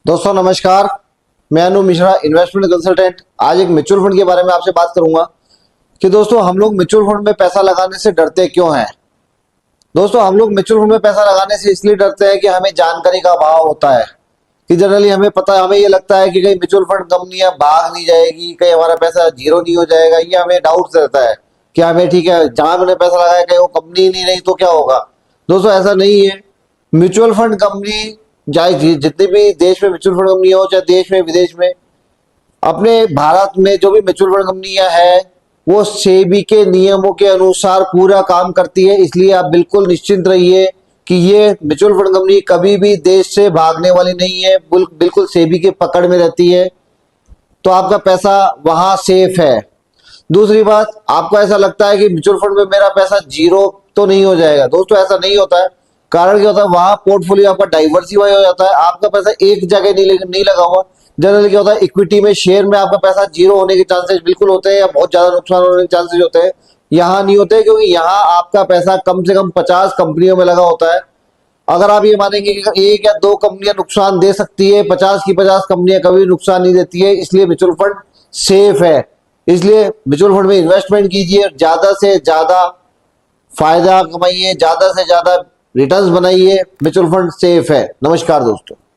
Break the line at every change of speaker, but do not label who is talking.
दोस्तों नमस्कार। मैं अनु मिश्रा, इन्वेस्टमेंट कंसल्टेंट। आज एक म्यूचुअल फंड के बारे में आपसे बात करूंगा कि दोस्तों हम लोग म्यूचुअल फंड में पैसा लगाने से डरते क्यों हैं। दोस्तों हम लोग म्यूचुअल फंड में पैसा लगाने से इसलिए डरते हैं कि हमें जानकारी का अभाव होता है कि जनरली हमें पता है, हमें ये लगता है कि कहीं म्यूचुअल फंड कंपनियां भाग नहीं जाएगी, कहीं हमारा पैसा जीरो नहीं हो जाएगा। ये हमें डाउट रहता है कि हमें ठीक है, जहां मैंने पैसा लगाया कहीं वो कंपनी ही नहीं रही तो क्या होगा। दोस्तों ऐसा नहीं है। म्यूचुअल फंड कंपनी चाहे जितने भी देश में म्यूचुअल फंड कंपनी हो, चाहे देश में विदेश में, अपने भारत में जो भी म्यूचुअल फंड कंपनियां हैं वो सेबी के नियमों के अनुसार पूरा काम करती है। इसलिए आप बिल्कुल निश्चिंत रहिए कि ये म्यूचुअल फंड कंपनी कभी भी देश से भागने वाली नहीं है, बिल्कुल सेबी के पकड़ में रहती है, तो आपका पैसा वहां सेफ है। दूसरी बात, आपको ऐसा लगता है कि म्यूचुअल फंड में मेरा पैसा जीरो तो नहीं हो जाएगा। दोस्तों ऐसा नहीं होता है। कारण क्या होता है, वहां पोर्टफोलियो आपका डाइवर्सिफाई हो जाता है, आपका पैसा एक जगह नहीं लगा हुआ। जनरली क्या होता है, इक्विटी में, शेयर में आपका पैसा जीरो होने के चांसेस बिल्कुल होते हैं या बहुत ज्यादा नुकसान होने के चांसेस होते हैं। यहाँ नहीं होते, क्योंकि यहाँ आपका पैसा कम से कम 50 कंपनियों में लगा होता है। अगर आप ये मानेंगे कि एक या दो कंपनियां नुकसान दे सकती है, 50 की 50 कंपनियां कभी नुकसान नहीं देती है। इसलिए म्यूचुअल फंड सेफ है। इसलिए म्यूचुअल फंड में इन्वेस्टमेंट कीजिए, ज्यादा से ज्यादा फायदा कमाइए, ज्यादा से ज्यादा रिटर्न्स बनाइए। म्यूचुअल फंड सेफ है। नमस्कार दोस्तों।